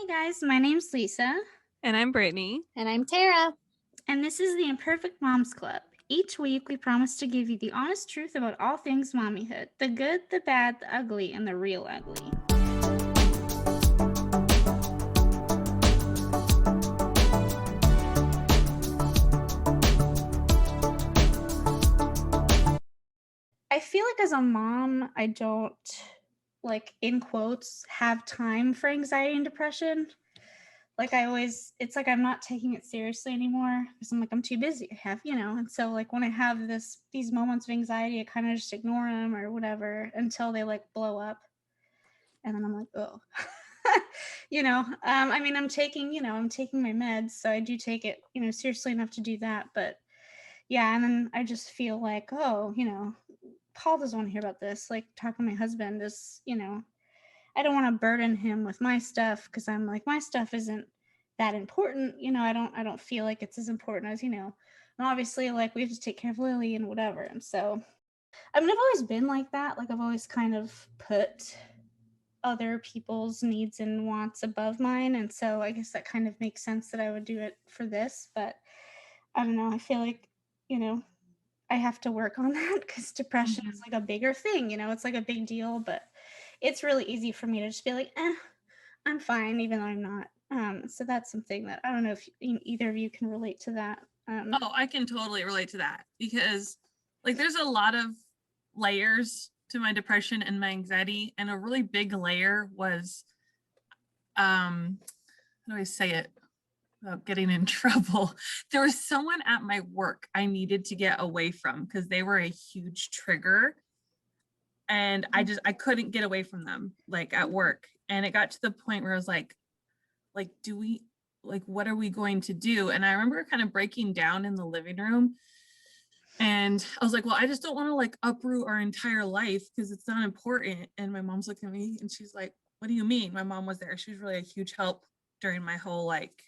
guys, my name's Lisa, And I'm Brittany. And I'm Tara. and this is the Imperfect Moms Club. Each week, we promise to give you the honest truth about all things mommyhood, the good, the bad, the ugly, and the real ugly. I feel like as a mom, I don't, like, in quotes, have time for anxiety and depression. Like it's like I'm not taking it seriously anymore because I'm like, I'm too busy. I have, and so like when I have these moments of anxiety, I kind of just ignore them or whatever until they like blow up. And then I'm like, oh, I mean, I'm taking my meds. So I do take it, seriously enough to do that. But yeah. And then I just feel like, oh, Paul doesn't want to hear about this. Like talking to my husband is, I don't want to burden him with my stuff because I'm like, my stuff isn't that important. I don't feel like it's as important as, and obviously like we have to take care of Lily and whatever. And so, I mean, I've always been like that. Like I've always kind of put other people's needs and wants above mine. And so I guess that kind of makes sense that I would do it for this. But I don't know. I feel like, I have to work on that because depression is like a bigger thing, it's like a big deal, but it's really easy for me to just be like, I'm fine, even though I'm not. So that's something that I don't know if either of you can relate to that. Oh, I can totally relate to that because like there's a lot of layers to my depression and my anxiety, and a really big layer was how do I say it without getting in trouble? There was someone at my work I needed to get away from because they were a huge trigger, and I couldn't get away from them like at work. And it got to the point where I was like do we like what are we going to do? And I remember kind of breaking down in the living room, and I was like, well, I just don't want to like uproot our entire life because it's not important. And my mom's looking at me and she's like, what do you mean? My mom was there. She was really a huge help during my whole like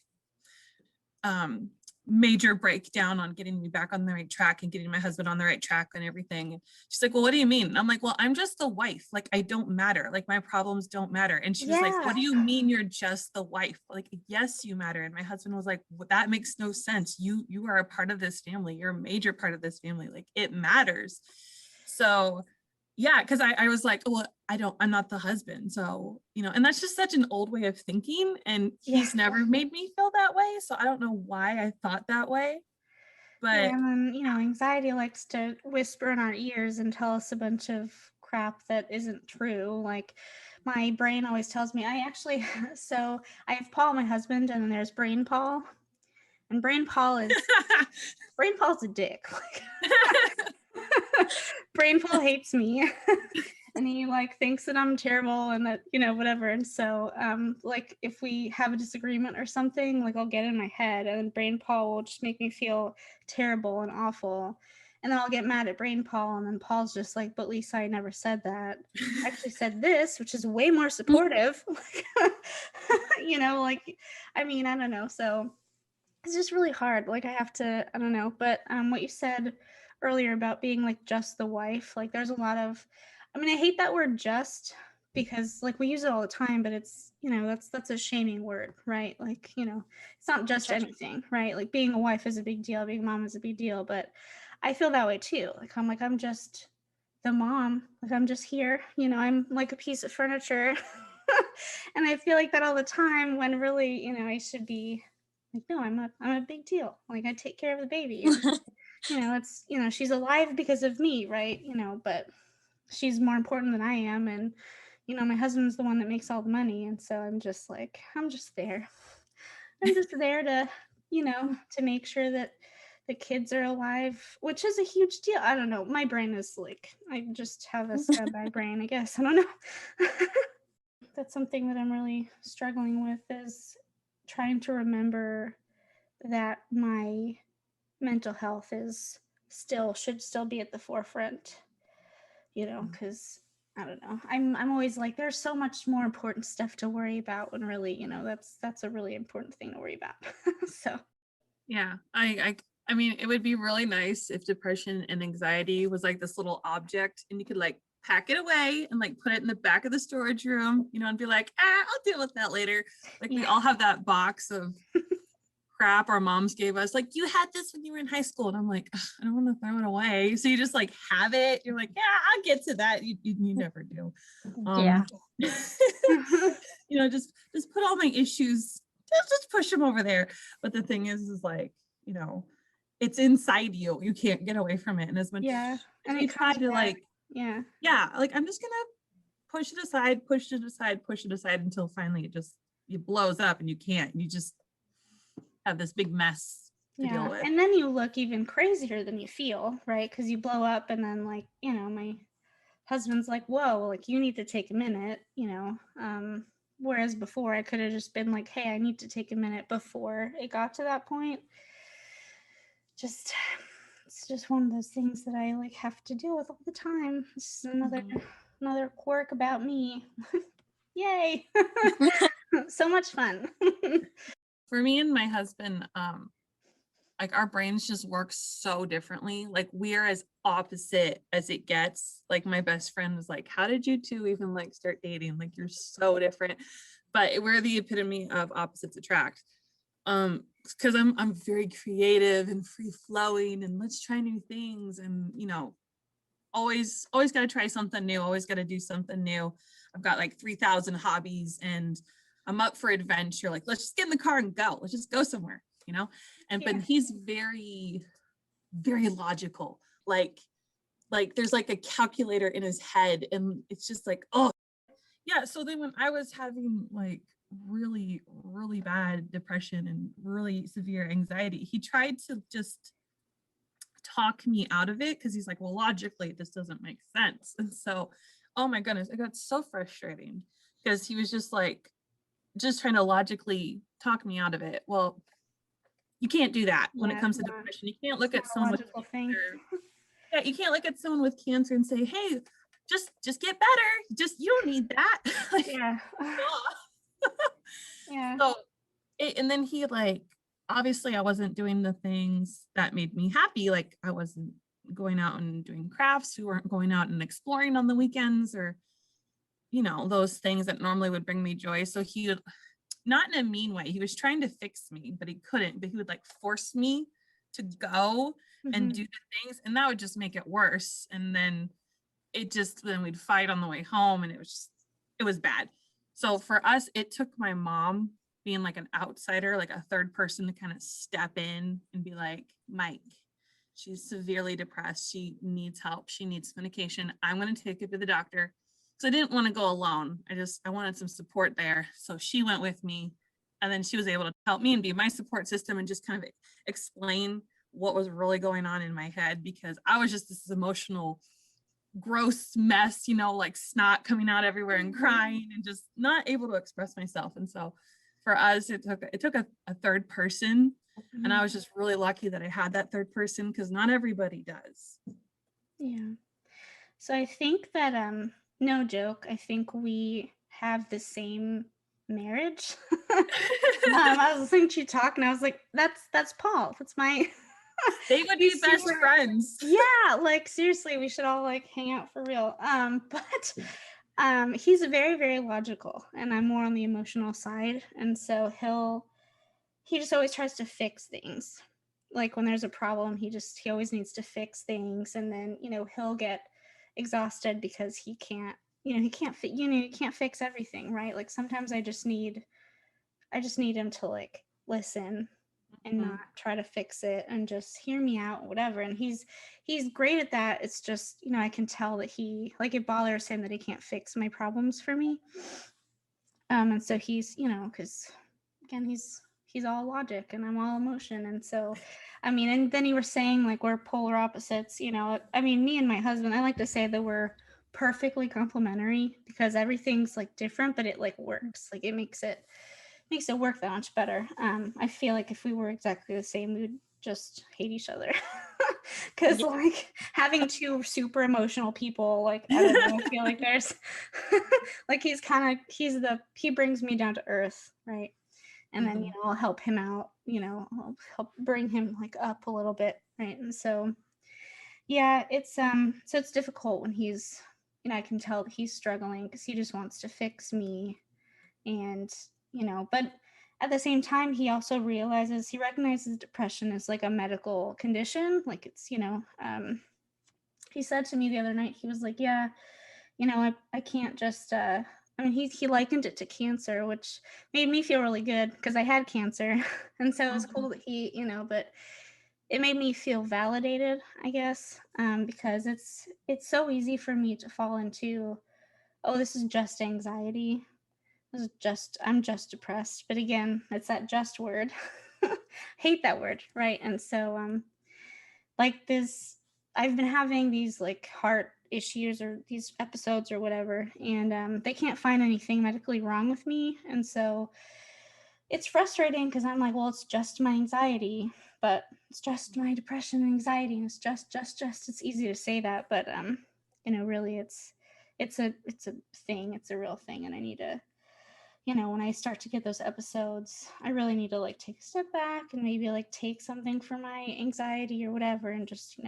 major breakdown on getting me back on the right track and getting my husband on the right track and everything. And she's like, well, what do you mean? And I'm like, well, I'm just the wife. Like, I don't matter. Like, my problems don't matter. And she was like, what do you mean you're just the wife? Like, yes, you matter. And my husband was like, well, that makes no sense. You are a part of this family. You're a major part of this family. Like, it matters. So yeah, because I was like, well, I'm not the husband. So, and that's just such an old way of thinking. And he's never made me feel that way. So I don't know why I thought that way. But and then, anxiety likes to whisper in our ears and tell us a bunch of crap that isn't true. Like my brain always tells me, so I have Paul, my husband, and then there's Brain Paul. And Brain Paul is Brain Paul's a dick. Brain Paul hates me. And he like thinks that I'm terrible and that, whatever. And so like if we have a disagreement or something, like I'll get in my head and Brain Paul will just make me feel terrible and awful. And then I'll get mad at Brain Paul, and then Paul's just like, but Lisa, I never said that. I actually said this, which is way more supportive. Like, I mean, I don't know. So it's just really hard. Like I have to, I don't know. But what you said earlier about being like just the wife, like there's a lot of, I mean, I hate that word just because like we use it all the time, but it's, that's a shaming word, right? Like, it's not just anything, right? Like being a wife is a big deal, being a mom is a big deal, but I feel that way too. Like I'm just the mom, like I'm just here, I'm like a piece of furniture. And I feel like that all the time when really, I should be like, no, I'm a big deal. Like I take care of the baby. It's, she's alive because of me, right? But she's more important than I am. And, my husband's the one that makes all the money. And so I'm just like, I'm just there. I'm just there to, to make sure that the kids are alive, which is a huge deal. I don't know. My brain is like, I just have a scumbag brain, I guess. I don't know. That's something that I'm really struggling with is trying to remember that my mental health should still be at the forefront, because I don't know. I'm always like, there's so much more important stuff to worry about when really, that's a really important thing to worry about. So yeah, I mean, it would be really nice if depression and anxiety was like this little object and you could like pack it away and like put it in the back of the storage room, you know, and be like, I'll deal with that later. Like we Yeah. all have that box of crap our moms gave us. Like, you had this when you were in high school. And I'm like, I don't want to throw it away. So you just like have it. You're like, yeah, I'll get to that. You never do. Yeah. You know, just put all my issues, just push them over there. But the thing is like, you know, it's inside you. You can't get away from it. And as much Yeah. as And we it try comes to back. like, Yeah. yeah, like I'm just gonna push it aside, push it aside, push it aside until finally it blows up and you can't. You just have this big mess to deal Yeah. with. And then you look even crazier than you feel, right? Because you blow up and then like, you know, my husband's like, whoa, like you need to take a minute, you know. Whereas before I could have just been like, hey, I need to take a minute before it got to that point. Just it's just one of those things that I like have to deal with all the time. This is another quirk about me. Yay. So much fun. For me and my husband, like our brains just work so differently. Like we are as opposite as it gets. Like my best friend was like, how did you two even like start dating? Like you're so different. But we're the epitome of opposites attract. Because I'm very creative and free flowing and let's try new things and you know, always got to try something new, always got to do something new. I've got like 3,000 hobbies and I'm up for adventure. Like, let's just get in the car and go. Let's just go somewhere, you know? And but Yeah. he's very, very logical. Like there's like a calculator in his head and it's just like, oh yeah. So then when I was having like really, really bad depression and really severe anxiety, he tried to just talk me out of it because he's like, well, logically, this doesn't make sense. And so, oh my goodness, it got so frustrating because he was just like, just trying to logically talk me out of it. Well, you can't do that when it Yeah, comes to depression. You can't look it's not at a someone with logical thing. cancer. Yeah, you can't look at someone with cancer and say, hey, just get better. Just you don't need that. Like, Yeah. duh. Yeah. So and then he like obviously I wasn't doing the things that made me happy. Like I wasn't going out and doing crafts. We weren't going out and exploring on the weekends or you know those things that normally would bring me joy. So he would, not in a mean way, he was trying to fix me but he couldn't, but he would like force me to go and Mhm. do the things and that would just make it worse. And then then we'd fight on the way home and it was bad. So for us, it took my mom being like an outsider, like a third person to kind of step in and be like, Mike, she's severely depressed. She needs help. She needs medication. I'm going to take her to the doctor. So I didn't want to go alone. I wanted some support there. So she went with me and then she was able to help me and be my support system and just kind of explain what was really going on in my head because I was just this emotional gross mess, you know, like snot coming out everywhere and crying and just not able to express myself. And so for us, it took a third person. And I Mhm. was just really lucky that I had that third person because not everybody does. Yeah. So I think that no joke, I think we have the same marriage. I was listening to you talk and I was like, that's Paul. That's my They would be he's best super friends. yeah, like seriously, we should all like hang out for real. But he's very, very logical and I'm more on the emotional side. And so he just always tries to fix things. Like when there's a problem, he always needs to fix things and then, you know, he'll get exhausted because he can't, you know, he can't fix everything, right? Like sometimes I just need him to like listen and Mhm. not try to fix it and just hear me out, whatever. And he's great at that. It's just, you know, I can tell that he like it bothers him that he can't fix my problems for me. And so he's, you know, because again, he's all logic and I'm all emotion. And so, I mean, and then you were saying like we're polar opposites, you know. I mean, me and my husband, I like to say that we're perfectly complementary because everything's like different, but it like works. Like it makes it work that much better. I feel like if we were exactly the same, we would just hate each other. Because Yeah. like having two super emotional people, like I don't know, I feel like there's like he brings me down to earth, right? And then you Mhm. know I'll help him out, you know, I'll help bring him like up a little bit, right? And so yeah, it's so it's difficult when he's I can tell that he's struggling because he just wants to fix me. And, but at the same time, he recognizes depression as like a medical condition. Like it's, he said to me the other night, he was like, yeah, I can't just, he likened it to cancer, which made me feel really good because I had cancer. And so it was cool that but it made me feel validated, I guess, because it's so easy for me to fall into, oh, this is just anxiety. I'm just depressed. But again, it's that just word. Hate that word, right? And so like this I've been having these like heart issues or these episodes or whatever, and they can't find anything medically wrong with me. And so it's frustrating because I'm like, well, it's just my anxiety, but it's just my depression and anxiety, and it's just it's easy to say that, but really it's a thing, it's a real thing, and I need to, when I start to get those episodes, I really need to like take a step back and maybe like take something for my anxiety or whatever and just,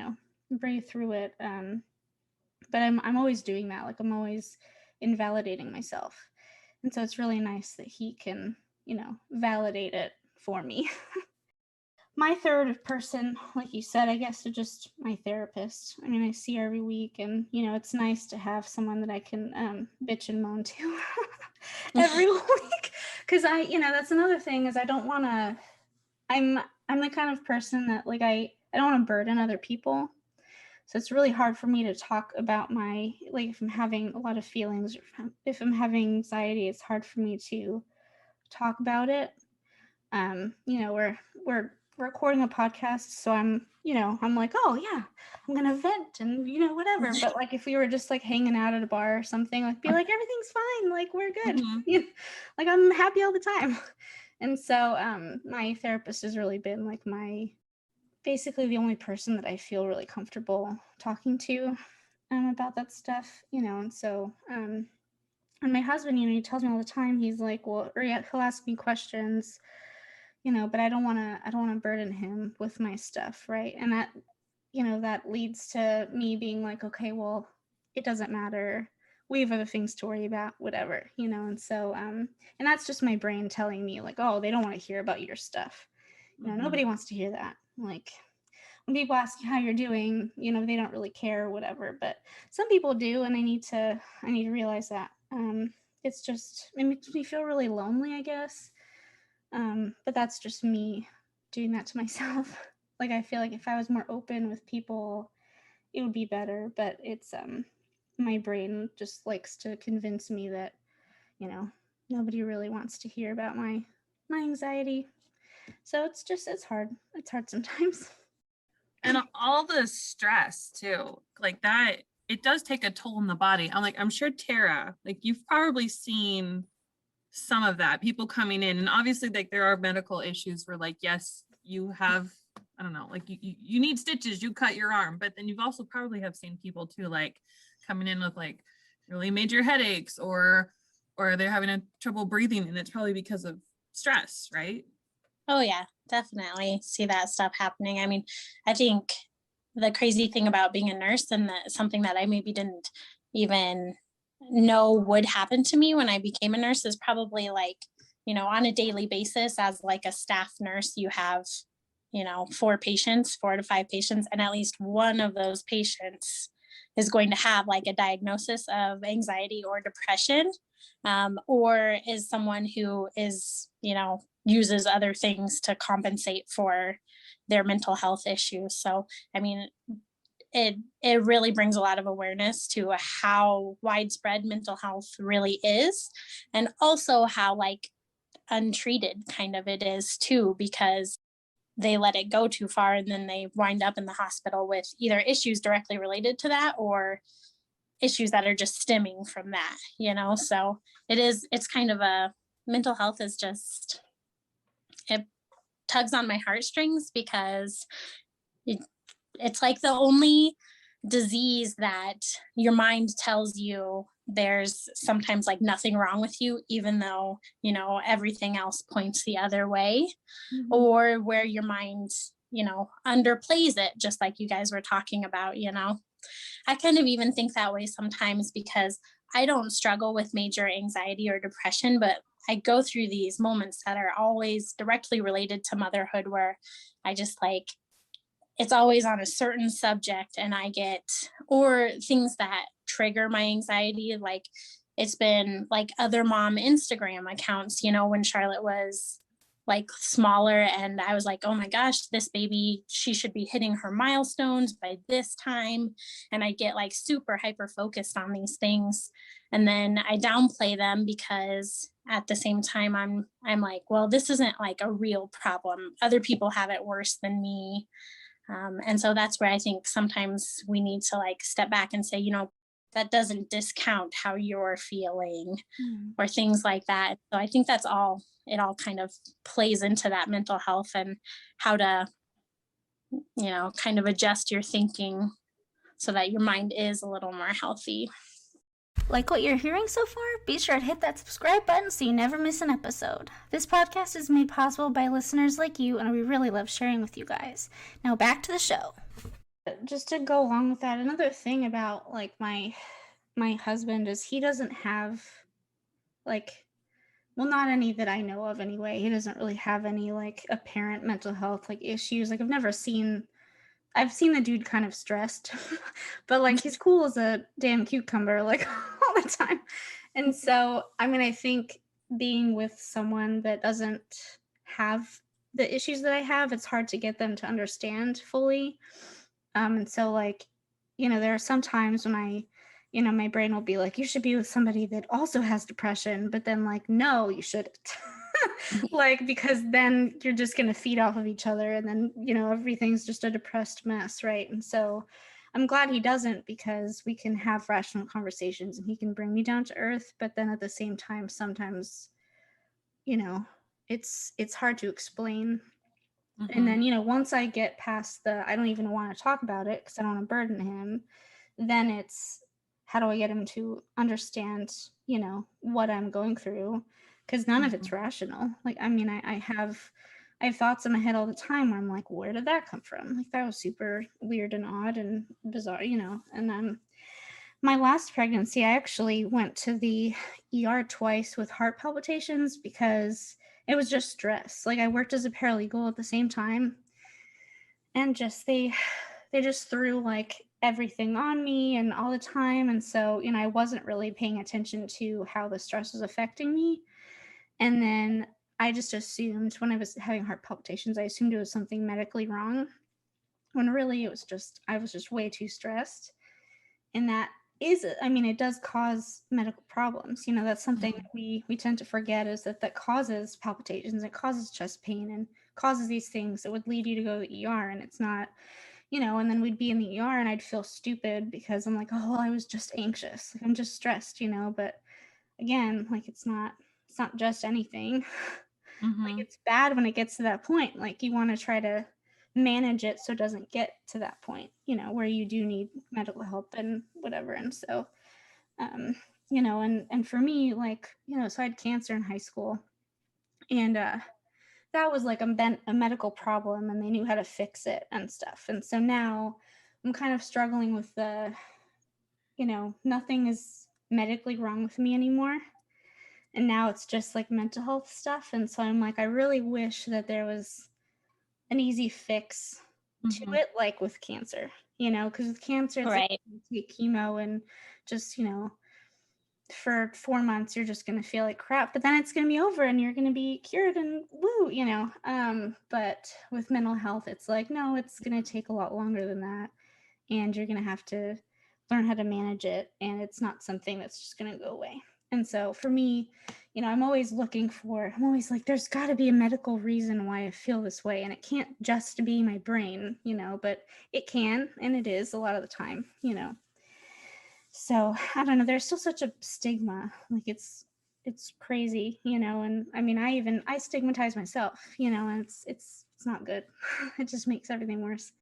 breathe through it. But I'm always doing that. Like I'm always invalidating myself. And so it's really nice that he can, validate it for me. My third person, like you said, I guess is just my therapist. I mean, I see her every week, and it's nice to have someone that I can bitch and moan to every week. Because that's another thing is I don't want to. I'm the kind of person that like I don't want to burden other people. So it's really hard for me to talk about my, like, if I'm having a lot of feelings, or if I'm having anxiety, it's hard for me to talk about it. We're recording a podcast, so I'm like, oh yeah, I'm gonna vent and whatever. But like if we were just like hanging out at a bar or something, like be like, everything's fine, like we're good. Like I'm happy all the time. And so my therapist has really been like basically the only person that I feel really comfortable talking to about that stuff, and so and my husband, he tells me all the time, he's like, well, or yeah, he'll ask me questions, but I don't want to burden him with my stuff, right? And that leads to me being like, okay, well, it doesn't matter. We have other things to worry about, whatever, and so and that's just my brain telling me like, oh, they don't want to hear about your stuff. Nobody wants to hear that. Like when people ask you how you're doing, they don't really care or whatever, but some people do, and I need to realize that. It makes me feel really lonely, I guess. But that's just me doing that to myself. Like I feel like if I was more open with people, it would be better. But it's my brain just likes to convince me that, you know, nobody really wants to hear about my anxiety. So it's hard. It's hard sometimes. And all the stress too, like that, it does take a toll on the body. I'm sure Tara, like you've probably seen some of that, people coming in, and obviously like there are medical issues where like, yes, you have, I don't know, like you need stitches, you cut your arm, but then you've also probably have seen people too, like coming in with like really major headaches or they're having a trouble breathing, and it's probably because of stress, right? Oh yeah, definitely see that stuff happening. I mean, I think the crazy thing about being a nurse, and that something that I maybe didn't even know would happen to me when I became a nurse, is probably like, on a daily basis as like a staff nurse, you have, 4 to 5 patients, and at least one of those patients is going to have like a diagnosis of anxiety or depression, or is someone who is, uses other things to compensate for their mental health issues. So, I mean, it really brings a lot of awareness to how widespread mental health really is, and also how like untreated kind of it is too, because they let it go too far and then they wind up in the hospital with either issues directly related to that or issues that are just stemming from that, so it's kind of a mental health is just, it tugs on my heartstrings because it, it's like the only disease that your mind tells you there's sometimes like nothing wrong with you, even though, everything else points the other way, or where your mind, underplays it, just like you guys were talking about. I kind of even think that way sometimes because I don't struggle with major anxiety or depression, but I go through these moments that are always directly related to motherhood where I just like, it's always on a certain subject and I get, or things that trigger my anxiety. Like it's been like other mom Instagram accounts, when Charlotte was like smaller and I was like, oh my gosh, this baby, she should be hitting her milestones by this time. And I get like super hyper focused on these things. And then I downplay them because at the same time I'm like, well, this isn't like a real problem. Other people have it worse than me. And so that's where I think sometimes we need to like step back and say, that doesn't discount how you're feeling or things like that. So I think it all kind of plays into that mental health and how to, kind of adjust your thinking so that your mind is a little more healthy. Like what you're hearing so far? Be sure to hit that subscribe button so you never miss an episode. This podcast is made possible by listeners like you, and we really love sharing with you guys. Now back to the show. Just to go along with that, another thing about like my husband is he doesn't have like, well, not any that I know of anyway. He doesn't really have any like apparent mental health like issues. Like I've seen the dude kind of stressed, but like he's cool as a damn cucumber, like all the time. And so, I think being with someone that doesn't have the issues that I have, it's hard to get them to understand fully. And so, like, there are some times when my brain will be like, you should be with somebody that also has depression, but then, like, no, you shouldn't. Like, because then you're just going to feed off of each other and then, everything's just a depressed mess, right? And so I'm glad he doesn't because we can have rational conversations and he can bring me down to earth. But then at the same time, sometimes, it's hard to explain. And then, once I get past I don't even want to talk about it because I don't want to burden him, then it's how do I get him to understand, what I'm going through? Because none of it's rational. Like, I have thoughts in my head all the time where I'm like, where did that come from? Like, that was super weird and odd and bizarre, And my last pregnancy, I actually went to the ER twice with heart palpitations because it was just stress. Like, I worked as a paralegal at the same time, and just they just threw like everything on me and all the time. And so, I wasn't really paying attention to how the stress was affecting me. And then I just assumed when I was having heart palpitations, I assumed it was something medically wrong when really I was just way too stressed. And that is, it does cause medical problems. That's something that we tend to forget is that causes palpitations, it causes chest pain and causes these things that would lead you to go to the ER. And it's not, and then we'd be in the ER and I'd feel stupid because I'm like, oh, well, I was just anxious. Like, I'm just stressed, but again, like it's not just anything. Like, it's bad when it gets to that point. Like, you want to try to manage it so it doesn't get to that point, where you do need medical help and whatever. And so, and for me, like, so I had cancer in high school, and that was like a medical problem, and they knew how to fix it and stuff. And so now I'm kind of struggling with nothing is medically wrong with me anymore. And now it's just like mental health stuff. And so I'm like, I really wish that there was an easy fix to it, like with cancer, because with cancer, it's Right. like you take chemo and just, for 4 months, you're just going to feel like crap, but then it's going to be over and you're going to be cured and woo, but with mental health, it's like, no, it's going to take a lot longer than that. And you're going to have to learn how to manage it. And it's not something that's just going to go away. And so for me, I'm always like, there's got to be a medical reason why I feel this way. And it can't just be my brain, but it can, and it is a lot of the time, So I don't know, there's still such a stigma. Like, it's crazy, and I stigmatize myself, and it's not good. It just makes everything worse.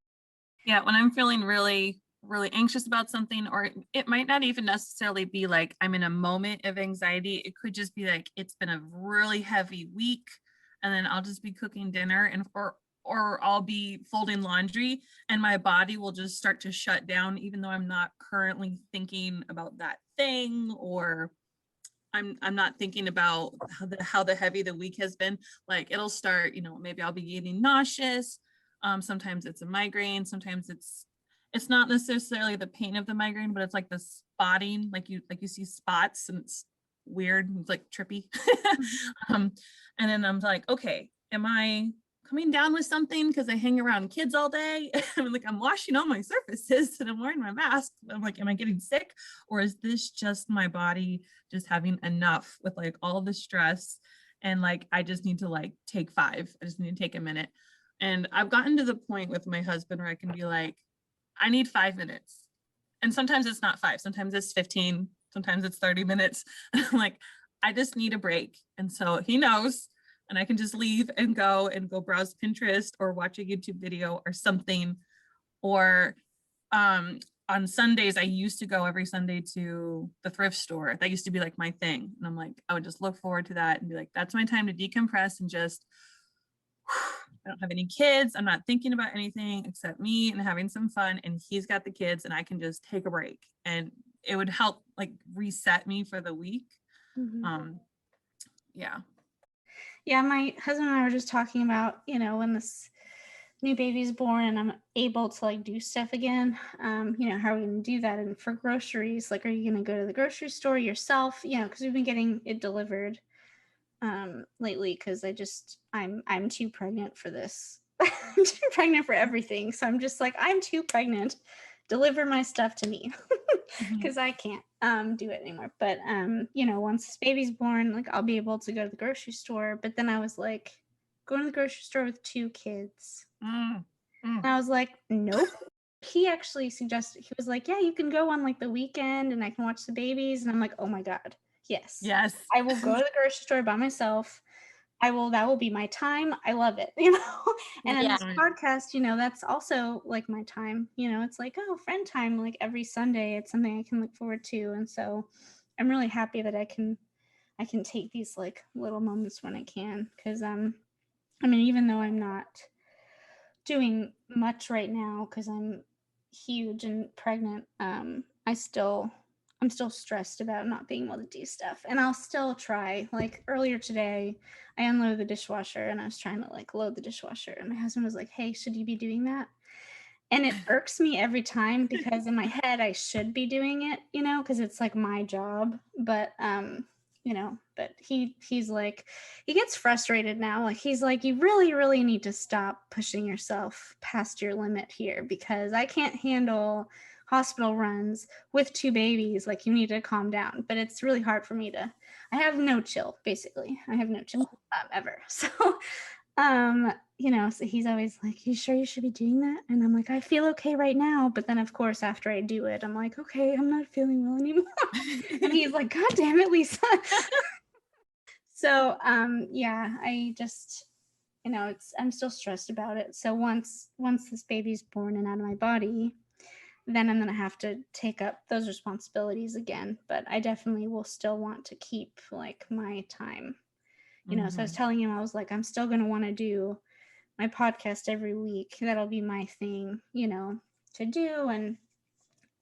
Yeah, when I'm feeling really, really anxious about something, or it might not even necessarily be like I'm in a moment of anxiety. It could just be like it's been a really heavy week, and then I'll just be cooking dinner, and or I'll be folding laundry and my body will just start to shut down, even though I'm not currently thinking about that thing, or I'm not thinking about how the heavy the week has been. Like it'll start, maybe I'll be getting nauseous. Sometimes it's a migraine. Sometimes it's not necessarily the pain of the migraine, but it's like the spotting, like you see spots and it's weird. It's like trippy. And then I'm like, okay, am I coming down with something because I hang around kids all day? I'm like, I'm washing all my surfaces and I'm wearing my mask. I'm like, am I getting sick? Or is this just my body just having enough with like all the stress? And like, I just need to like take 5. I just need to take a minute. And I've gotten to the point with my husband where I can be like, I need 5 minutes. And sometimes it's not 5, sometimes it's 15, sometimes it's 30 minutes. I'm like, I just need a break. And so he knows, and I can just leave and go browse Pinterest or watch a YouTube video or something. Or on Sundays, I used to go every Sunday to the thrift store. That used to be like my thing. And I'm like, I would just look forward to that and be like, that's my time to decompress and just, I don't have any kids. I'm not thinking about anything except me and having some fun. And he's got the kids and I can just take a break. And it would help like reset me for the week. Yeah. Yeah, my husband and I were just talking about, when this new baby's born and I'm able to like do stuff again, how are we going to do that? And for groceries, like, are you going to go to the grocery store yourself? Because we've been getting it delivered lately because I'm too pregnant for this. I'm too pregnant for everything. So I'm just like, I'm too pregnant. Deliver my stuff to me because I can't do it anymore. But once this baby's born, like I'll be able to go to the grocery store. But then I was like, going to the grocery store with 2 kids. And I was like, nope. He actually suggested, he was like, yeah, you can go on like the weekend and I can watch the babies. And I'm like, oh my God, yes. I will go to the grocery store by myself. That will be my time. I love it, And in this podcast, that's also like my time, it's like, oh, friend time, like every Sunday, it's something I can look forward to. And so I'm really happy that I can take these like little moments when I can. Cause even though I'm not doing much right now because I'm huge and pregnant, I'm still stressed about not being able to do stuff. And I'll still try. Like earlier today, I unloaded the dishwasher and I was trying to like load the dishwasher. And my husband was like, hey, should you be doing that? And it irks me every time because in my head I should be doing it, because it's like my job. But but he's like, he gets frustrated now. Like he's like, you really, really need to stop pushing yourself past your limit here because I can't handle hospital runs with 2 babies. Like you need to calm down. But it's really hard for me to, I have no chill, basically. I have no chill ever. So so he's always like, you sure you should be doing that? And I'm like, I feel okay right now. But then of course, after I do it, I'm like, okay, I'm not feeling well anymore. And he's like, God damn it, Lisa. So, I just, I'm still stressed about it. So once this baby's born and out of my body, then I'm going to have to take up those responsibilities again. But I definitely will still want to keep like my time. So I was telling him, I was like, I'm still going to want to do my podcast every week. That'll be my thing, to do. And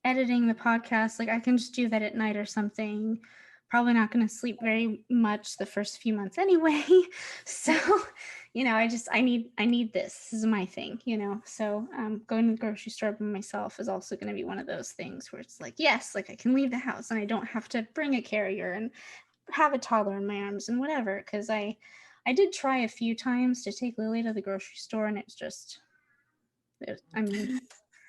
editing the podcast, like I can just do that at night or something. Probably not going to sleep very much the first few months anyway. So, I need this. This is my thing, So going to the grocery store by myself is also going to be one of those things where it's like, yes, like I can leave the house and I don't have to bring a carrier and have a toddler in my arms and whatever. Because I did try a few times to take Lily to the grocery store and it's just,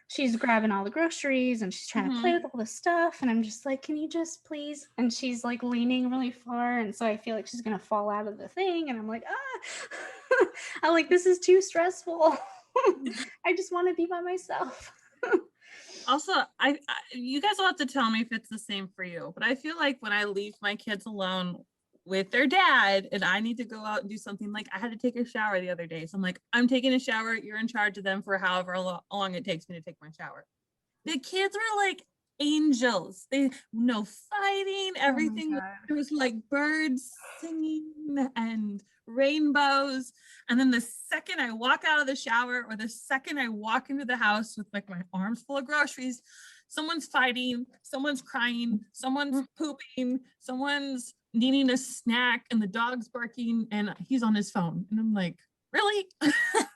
she's grabbing all the groceries and she's trying to play with all the stuff. And I'm just like, can you just please? And she's like leaning really far. And so I feel like she's going to fall out of the thing. And I'm like, I'm like, this is too stressful. I just want to be by myself. Also, you guys will have to tell me if it's the same for you, but I feel like when I leave my kids alone with their dad and I need to go out and do something, like I had to take a shower the other day. So I'm like, I'm taking a shower. You're in charge of them for however long it takes me to take my shower. The kids were like angels. They no fighting. Everything was like birds singing and rainbows. And then the second I walk out of the shower or the second I walk into the house with like my arms full of groceries, someone's fighting, someone's crying, someone's pooping, someone's needing a snack, and the dog's barking, and he's on his phone. And I'm like, really? Oh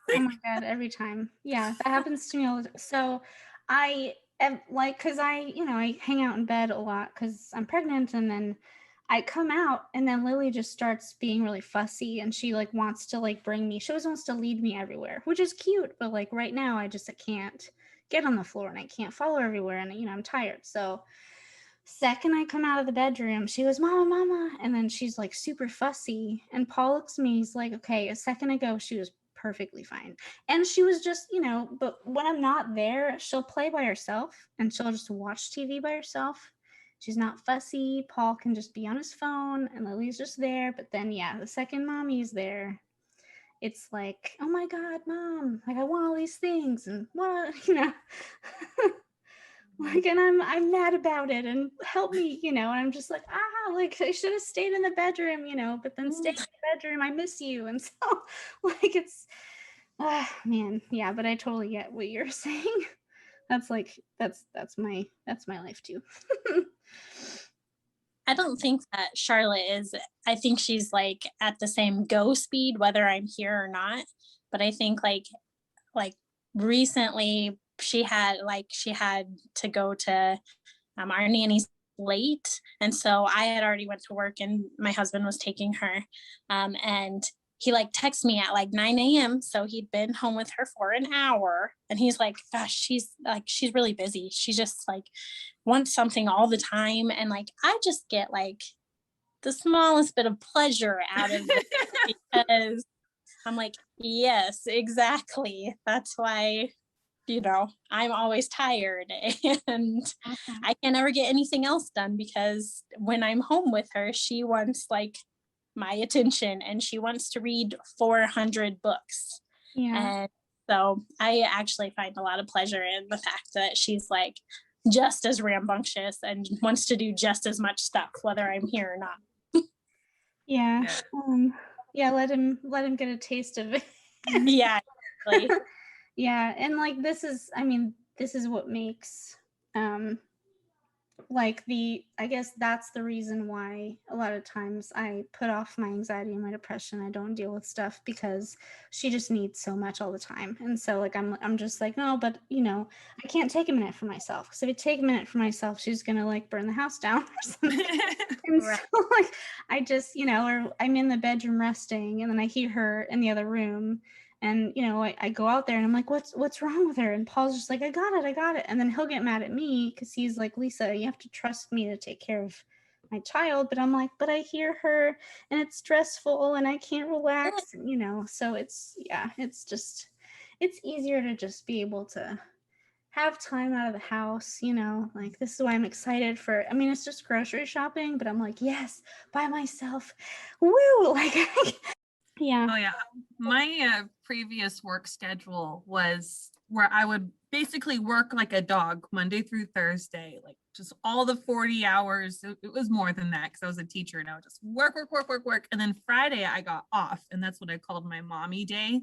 my God, every time. Yeah, that happens to me all the time. So I am like, cause I hang out in bed a lot cause I'm pregnant, and then I come out and then Lily just starts being really fussy, and she like wants to like bring me, she always wants to lead me everywhere, which is cute. But like right now I can't get on the floor and I can't follow everywhere, and I'm tired. So second I come out of the bedroom, she goes, Mama, Mama. And then she's like super fussy. And Paul looks at me, he's like, okay, a second ago, she was perfectly fine. And she was just, but when I'm not there, she'll play by herself and she'll just watch TV by herself. She's not fussy. Paul can just be on his phone and Lily's just there. But then, yeah, the second mommy's there, it's like, oh my God, Mom, like I want all these things and what. Like, and I'm mad about it and help me, and I'm just like, like I should have stayed in the bedroom, but then stay in the bedroom, I miss you. And so like it's man, yeah, but I totally get what you're saying. That's like that's my life too. I don't think that Charlotte is, I think she's like at the same go speed, whether I'm here or not. But I think like recently she had to go to our nanny's late. And so I had already went to work and my husband was taking her. And he like texted me at like 9 a.m. So he'd been home with her for an hour. And he's like, gosh, she's really busy. She just like wants something all the time. And like, I just get like the smallest bit of pleasure out of it because I'm like, yes, exactly. That's why, I'm always tired and I can never get anything else done because when I'm home with her, she wants like my attention and she wants to read 400 books. Yeah. And so I actually find a lot of pleasure in the fact that she's like just as rambunctious and wants to do just as much stuff, whether I'm here or not. Yeah. Yeah, let him get a taste of it. Yeah. Like, yeah, and like this is what makes like I guess that's the reason why a lot of times I put off my anxiety and my depression. I don't deal with stuff because she just needs so much all the time. And so like I'm just like, no, but I can't take a minute for myself, because if I take a minute for myself, she's gonna like burn the house down or something. And right. so like I just, or I'm in the bedroom resting and then I hear her in the other room. And, I go out there and I'm like, what's wrong with her? And Paul's just like, I got it. And then he'll get mad at me because he's like, Lisa, you have to trust me to take care of my child. But I'm like, but I hear her and it's stressful and I can't relax, so it's easier to just be able to have time out of the house, like this is why I'm excited for, it's just grocery shopping, but I'm like, yes, by myself. Woo! Like, yeah. Oh yeah. My previous work schedule was where I would basically work like a dog Monday through Thursday, like just all the 40 hours. It was more than that because I was a teacher and I would just work. And then Friday I got off, and that's what I called my mommy day.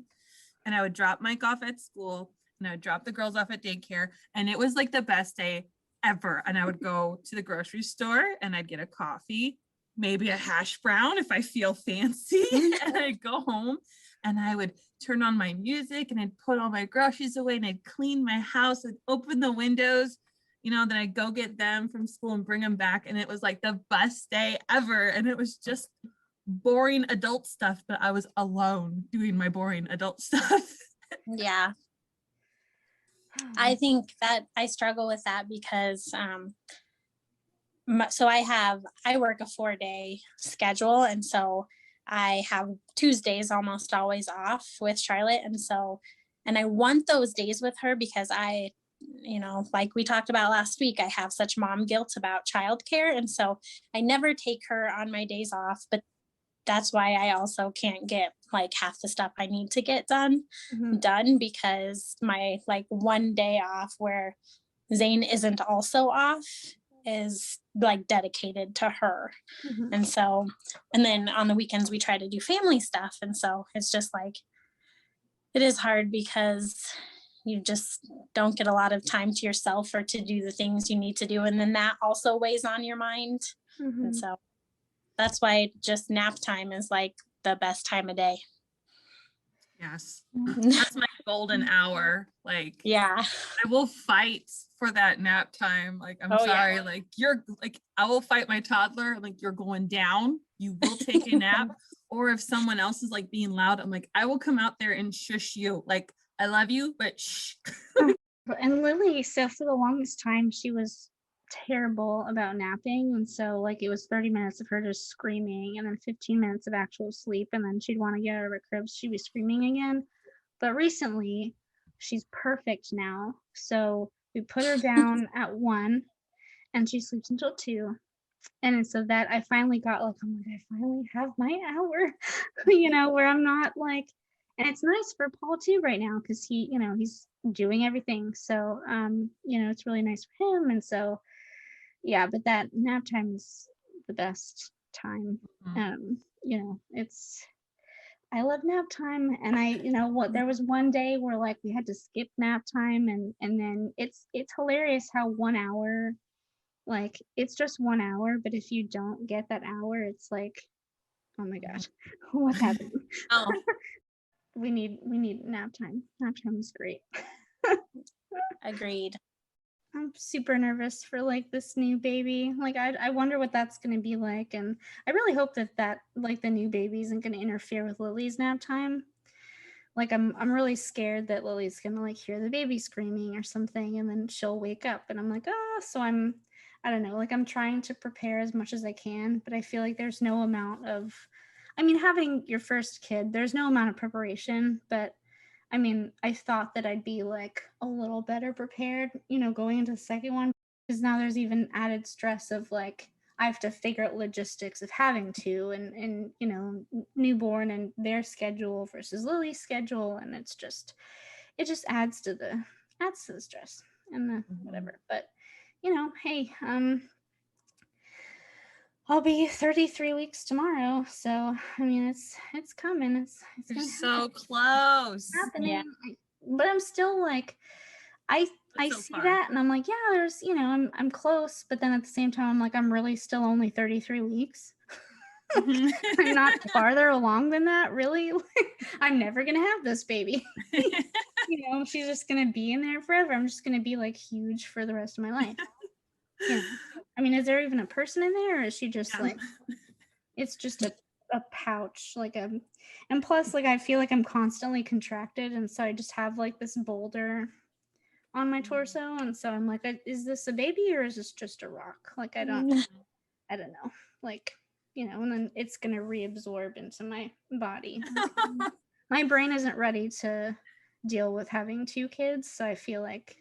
And I would drop Mike off at school and I would drop the girls off at daycare. And it was like the best day ever. And I would go to the grocery store and I'd get a coffee, maybe a hash brown if I feel fancy. And I'd go home and I would turn on my music and I'd put all my groceries away and I'd clean my house and open the windows, then I'd go get them from school and bring them back. And it was like the best day ever. And it was just boring adult stuff, but I was alone doing my boring adult stuff. Yeah. I think that I struggle with that because so I work a 4-day schedule, and so I have Tuesdays almost always off with Charlotte, and I want those days with her because I like we talked about last week, I have such mom guilt about childcare, and so I never take her on my days off, but that's why I also can't get like half the stuff I need to get done because my like one day off where Zane isn't also off is like dedicated to her. Mhm. And so, and then on the weekends we try to do family stuff. And so it's just like, it is hard because you just don't get a lot of time to yourself or to do the things you need to do. And then that also weighs on your mind. And Mhm. so that's why just nap time is like the best time of day. Yes. That's my golden hour. Like, Yeah. I will fight for that nap time. Like, I'm Oh, yeah. sorry. Like, you're like, I will fight my toddler. Like, you're going down. You will take a nap. Or if someone else is like being loud, I'm like, I will come out there and shush you. Like, I love you, but shh. And Lily, so for the longest time, she was terrible about napping. And so, like, it was 30 minutes of her just screaming and then 15 minutes of actual sleep. And then she'd want to get out of her crib. She'd be screaming again. But recently, she's perfect now. So we put her down at 1 and she sleeps until 2. And so that I finally got like, I'm like, I finally have my hour, where I'm not like, and it's nice for Paul too right now because he's doing everything. So, it's really nice for him. And so, yeah, but that nap time is the best time. It's, I love nap time. And there was one day where like we had to skip nap time and then it's hilarious how 1 hour, like, it's just 1 hour, but if you don't get that hour, it's like, oh my gosh, what happened? Oh, We need nap time. Nap time is great. agreed. I'm super nervous for like this new baby. Like I wonder what that's gonna be like, and I really hope that like the new baby isn't gonna interfere with Lily's nap time. Like I'm really scared that Lily's gonna like hear the baby screaming or something, and then she'll wake up, and I'm like, oh, so I don't know, like I'm trying to prepare as much as I can, but I feel like there's no amount of, I mean, having your first kid, there's no amount of preparation, but I mean, I thought that I'd be like a little better prepared, going into the second one, because now there's even added stress of like I have to figure out logistics of having to and newborn and their schedule versus Lily's schedule, and it just adds to the stress and the whatever. But hey, I'll be 33 weeks tomorrow, so I mean it's coming. It's You're gonna so close. happening. Yeah. But I'm still like I That's so see far. that and I'm like, yeah, there's I'm close, but then at the same time I'm like, I'm really still only 33 weeks. I'm not farther along than that, really. I'm never gonna have this baby. She's just gonna be in there forever. I'm just gonna be like huge for the rest of my life. I mean, is there even a person in there, or is she just Yeah. like it's just a pouch, like and plus like I feel like I'm constantly contracted, and so I just have like this boulder on my torso, and so I'm like, is this a baby or is this just a rock? Like I don't know, like and then it's gonna reabsorb into my body. My brain isn't ready to deal with having 2 kids, so I feel like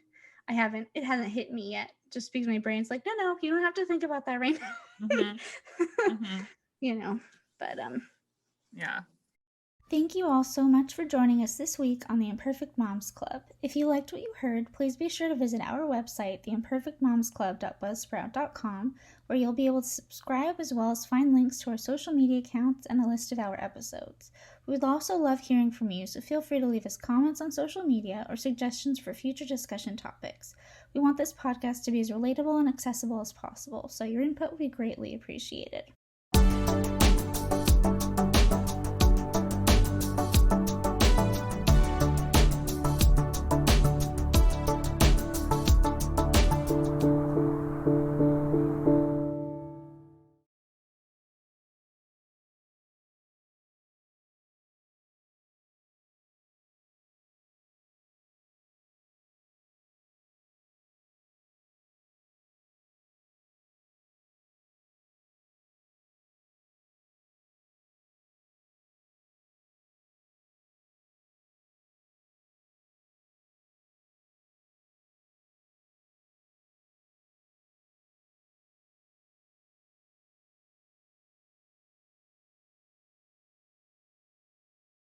it hasn't hit me yet, just because my brain's like, no, you don't have to think about that right now. But Yeah. thank you all so much for joining us this week on the Imperfect Moms Club. If you liked what you heard, please be sure to visit our website, theimperfectmomsclub.buzzsprout.com, where you'll be able to subscribe as well as find links to our social media accounts and a list of our episodes. We would also love hearing from you, so feel free to leave us comments on social media or suggestions for future discussion topics. We want this podcast to be as relatable and accessible as possible, so your input would be greatly appreciated.